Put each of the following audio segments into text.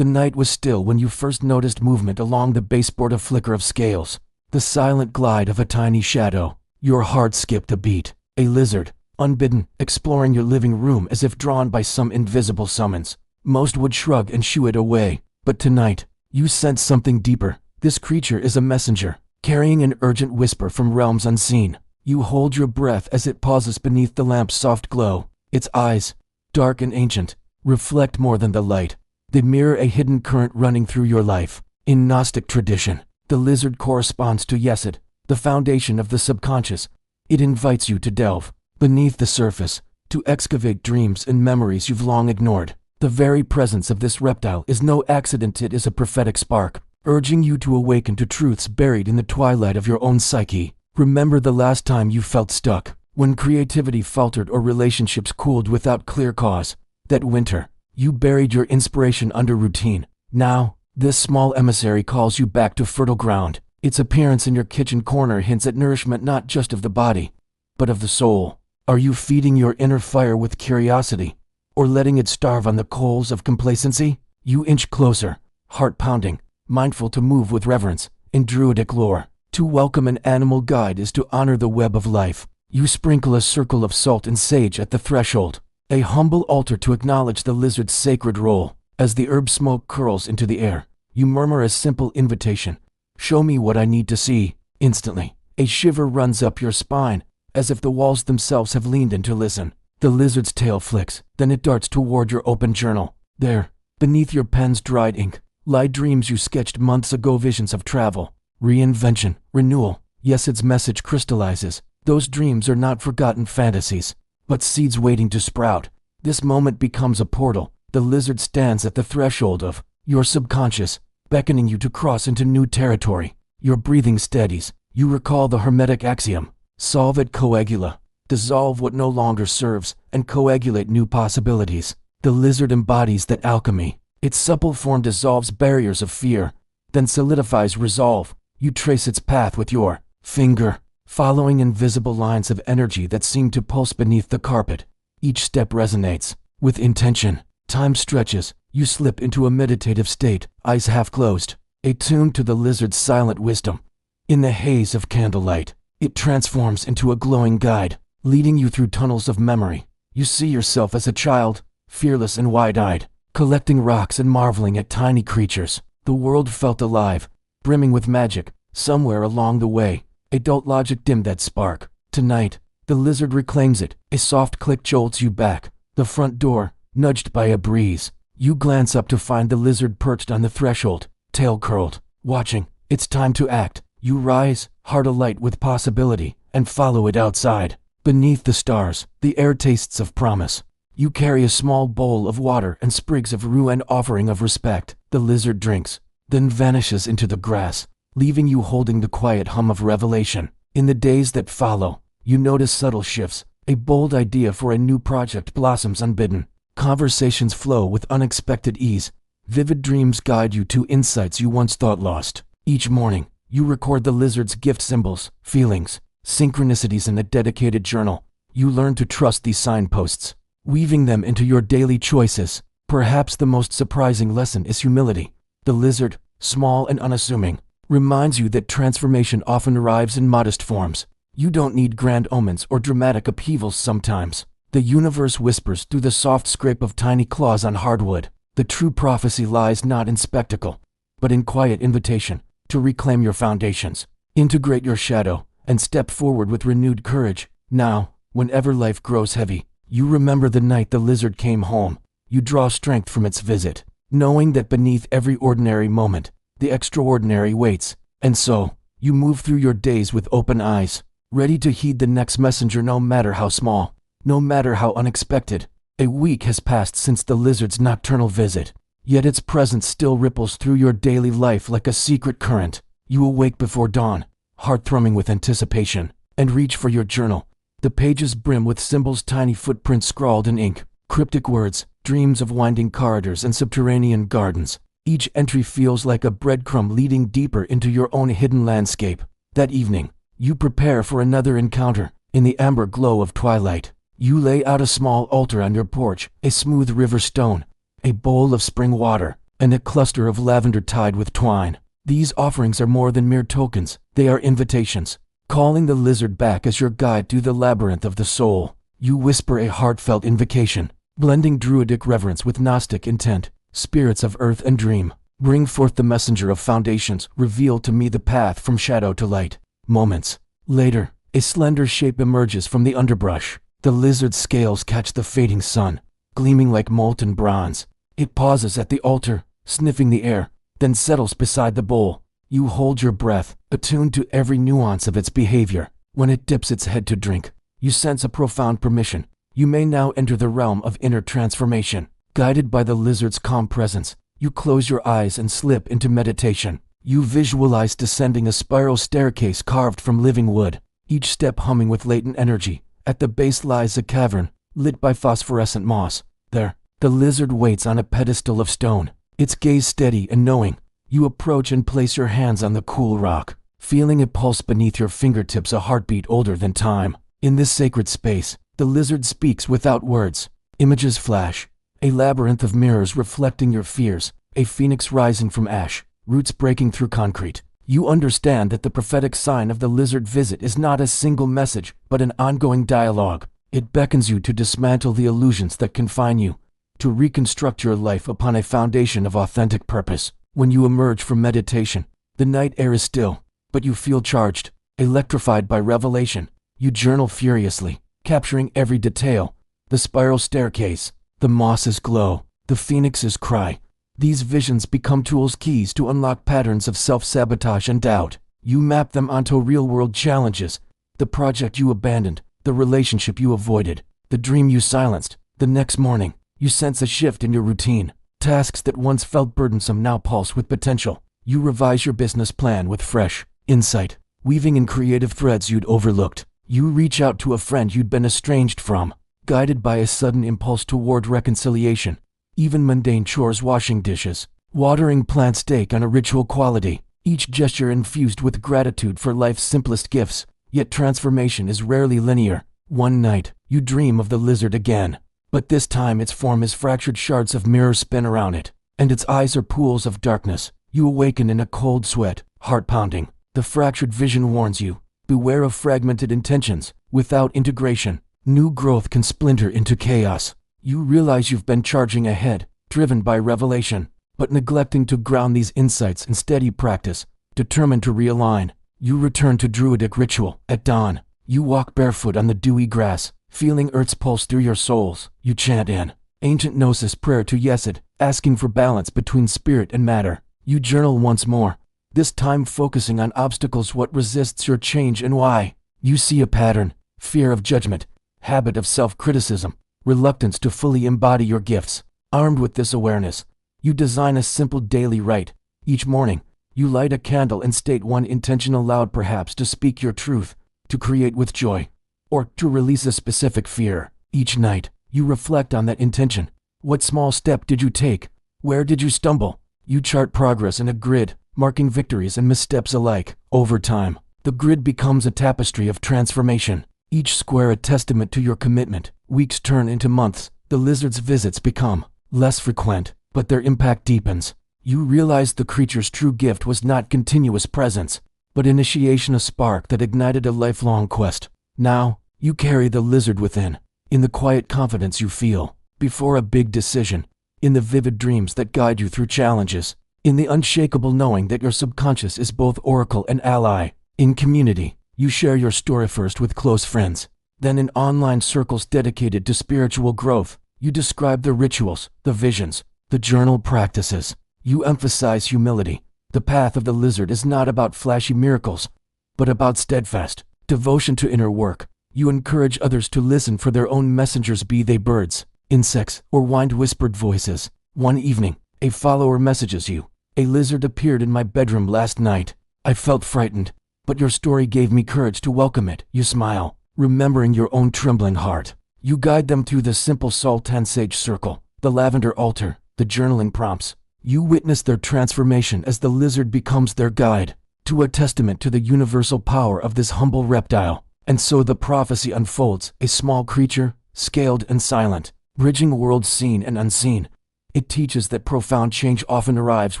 The night was still when you first noticed movement along the baseboard, a flicker of scales, the silent glide of a tiny shadow. Your heart skipped a beat. A lizard, unbidden, exploring your living room as if drawn by some invisible summons. Most would shrug and shoo it away, but tonight, you sensed something deeper. This creature is a messenger, carrying an urgent whisper from realms unseen. You hold your breath as it pauses beneath the lamp's soft glow. Its eyes, dark and ancient, reflect more than the light. They mirror a hidden current running through your life. In Gnostic tradition, the lizard corresponds to Yesod, the foundation of the subconscious. It invites you to delve beneath the surface, to excavate dreams and memories you've long ignored. The very presence of this reptile is no accident. It is a prophetic spark, urging you to awaken to truths buried in the twilight of your own psyche. Remember the last time you felt stuck, when creativity faltered or relationships cooled without clear cause. That winter, you buried your inspiration under routine. Now, this small emissary calls you back to fertile ground. Its appearance in your kitchen corner hints at nourishment not just of the body, but of the soul. Are you feeding your inner fire with curiosity, or letting it starve on the coals of complacency? You inch closer, heart pounding, mindful to move with reverence. In Druidic lore, to welcome an animal guide is to honor the web of life. You sprinkle a circle of salt and sage at the threshold, a humble altar to acknowledge the lizard's sacred role. As the herb smoke curls into the air, you murmur a simple invitation. Show me what I need to see. Instantly, a shiver runs up your spine, as if the walls themselves have leaned in to listen. The lizard's tail flicks, then it darts toward your open journal. There, beneath your pen's dried ink, lie dreams you sketched months ago, visions of travel, reinvention, renewal. Yesod's message crystallizes. Those dreams are not forgotten fantasies, but seeds waiting to sprout. This moment becomes a portal. The lizard stands at the threshold of your subconscious, beckoning you to cross into new territory. Your breathing steadies. You recall the Hermetic axiom, solve et coagula, dissolve what no longer serves, and coagulate new possibilities. The lizard embodies that alchemy. Its supple form dissolves barriers of fear, then solidifies resolve. You trace its path with your finger, following invisible lines of energy that seem to pulse beneath the carpet. Each step resonates with intention. Time stretches. You slip into a meditative state, eyes half closed, attuned to the lizard's silent wisdom. In the haze of candlelight, it transforms into a glowing guide, leading you through tunnels of memory. You see yourself as a child, fearless and wide-eyed, collecting rocks and marveling at tiny creatures. The world felt alive, brimming with magic. Somewhere along the way, adult logic dimmed that spark. Tonight, the lizard reclaims it. A soft click jolts you back. The front door, nudged by a breeze. You glance up to find the lizard perched on the threshold, tail curled, watching. It's time to act. You rise, heart alight with possibility, and follow it outside. Beneath the stars, the air tastes of promise. You carry a small bowl of water and sprigs of rue, an offering of respect. The lizard drinks, then vanishes into the grass, leaving you holding the quiet hum of revelation. In the days that follow, you notice subtle shifts. A bold idea for a new project blossoms unbidden. Conversations flow with unexpected ease. Vivid dreams guide you to insights you once thought lost. Each morning, you record the lizard's gift symbols, feelings, synchronicities in a dedicated journal. You learn to trust these signposts, weaving them into your daily choices. Perhaps the most surprising lesson is humility. The lizard, small and unassuming, reminds you that transformation often arrives in modest forms. You don't need grand omens or dramatic upheavals sometimes. The universe whispers through the soft scrape of tiny claws on hardwood. The true prophecy lies not in spectacle, but in quiet invitation to reclaim your foundations, integrate your shadow, and step forward with renewed courage. Now, whenever life grows heavy, you remember the night the lizard came home. You draw strength from its visit, knowing that beneath every ordinary moment, the extraordinary waits. And so, you move through your days with open eyes, ready to heed the next messenger, no matter how small, no matter how unexpected. A week has passed since the lizard's nocturnal visit, yet its presence still ripples through your daily life like a secret current. You awake before dawn, heart thrumming with anticipation, and reach for your journal. The pages brim with symbols, tiny footprints scrawled in ink, cryptic words, dreams of winding corridors and subterranean gardens. Each entry feels like a breadcrumb leading deeper into your own hidden landscape. That evening, you prepare for another encounter. In the amber glow of twilight, you lay out a small altar on your porch, a smooth river stone, a bowl of spring water, and a cluster of lavender tied with twine. These offerings are more than mere tokens, they are invitations. Calling the lizard back as your guide through the labyrinth of the soul, you whisper a heartfelt invocation, blending druidic reverence with Gnostic intent. Spirits of earth and dream, bring forth the messenger of foundations, reveal to me the path from shadow to light. Moments later, a slender shape emerges from the underbrush. The lizard's scales catch the fading sun, gleaming like molten bronze. It pauses at the altar, sniffing the air, then settles beside the bowl. You hold your breath, attuned to every nuance of its behavior. When it dips its head to drink, you sense a profound permission. You may now enter the realm of inner transformation. Guided by the lizard's calm presence, you close your eyes and slip into meditation. You visualize descending a spiral staircase carved from living wood, each step humming with latent energy. At the base lies a cavern, lit by phosphorescent moss. There, the lizard waits on a pedestal of stone, its gaze steady and knowing. You approach and place your hands on the cool rock, feeling it pulse beneath your fingertips, a heartbeat older than time. In this sacred space, the lizard speaks without words. Images flash, a labyrinth of mirrors reflecting your fears, a phoenix rising from ash, roots breaking through concrete. You understand that the prophetic sign of the lizard visit is not a single message, but an ongoing dialogue. It beckons you to dismantle the illusions that confine you, to reconstruct your life upon a foundation of authentic purpose. When you emerge from meditation, the night air is still, but you feel charged, electrified by revelation. You journal furiously, capturing every detail. The spiral staircase, the moss's glow, the phoenix's cry. These visions become tools, keys to unlock patterns of self-sabotage and doubt. You map them onto real-world challenges, the project you abandoned, the relationship you avoided, the dream you silenced. The next morning, you sense a shift in your routine. Tasks that once felt burdensome now pulse with potential. You revise your business plan with fresh insight, weaving in creative threads you'd overlooked. You reach out to a friend you'd been estranged from, guided by a sudden impulse toward reconciliation. Even mundane chores, washing dishes, watering plants, take on a ritual quality, each gesture infused with gratitude for life's simplest gifts. Yet transformation is rarely linear. One night, you dream of the lizard again, but this time its form is fractured, shards of mirror spin around it, and its eyes are pools of darkness. You awaken in a cold sweat, heart pounding. The fractured vision warns you, beware of fragmented intentions. Without integration, new growth can splinter into chaos. You realize you've been charging ahead, driven by revelation, but neglecting to ground these insights in steady practice. Determined to realign, you return to druidic ritual. At dawn, you walk barefoot on the dewy grass, feeling Earth's pulse through your soles. You chant an ancient Gnosis prayer to Yesod, asking for balance between spirit and matter. You journal once more, this time focusing on obstacles, what resists your change and why. You see a pattern: fear of judgment, habit of self-criticism, reluctance to fully embody your gifts. Armed with this awareness, you design a simple daily rite. Each morning, you light a candle and state one intention aloud, perhaps to speak your truth, to create with joy, or to release a specific fear. Each night, you reflect on that intention. What small step did you take? Where did you stumble? You chart progress in a grid, marking victories and missteps alike. Over time, the grid becomes a tapestry of transformation, each square a testament to your commitment. Weeks turn into months. The lizard's visits become less frequent, but their impact deepens. You realize the creature's true gift was not continuous presence, but initiation, a spark that ignited a lifelong quest. Now, you carry the lizard within, in the quiet confidence you feel before a big decision, in the vivid dreams that guide you through challenges, in the unshakable knowing that your subconscious is both oracle and ally. In community, you share your story first with close friends, then in online circles dedicated to spiritual growth. You describe the rituals, the visions, the journal practices. You emphasize humility. The path of the lizard is not about flashy miracles, but about steadfast devotion to inner work. You encourage others to listen for their own messengers, be they birds, insects, or wind-whispered voices. One evening, a follower messages you, "A lizard appeared in my bedroom last night. I felt frightened, but your story gave me courage to welcome it." You smile, remembering your own trembling heart. You guide them through the simple Sultan Sage circle, the lavender altar, the journaling prompts. You witness their transformation as the lizard becomes their guide, to a testament to the universal power of this humble reptile. And so the prophecy unfolds, a small creature, scaled and silent, bridging worlds seen and unseen, It teaches that profound change often arrives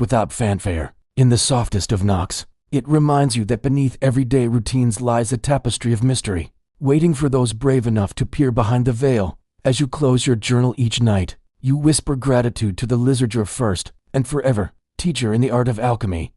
without fanfare, in the softest of knocks. It reminds you that beneath everyday routines lies a tapestry of mystery, waiting for those brave enough to peer behind the veil. As you close your journal each night, you whisper gratitude to the lizard, your first and forever teacher in the art of alchemy.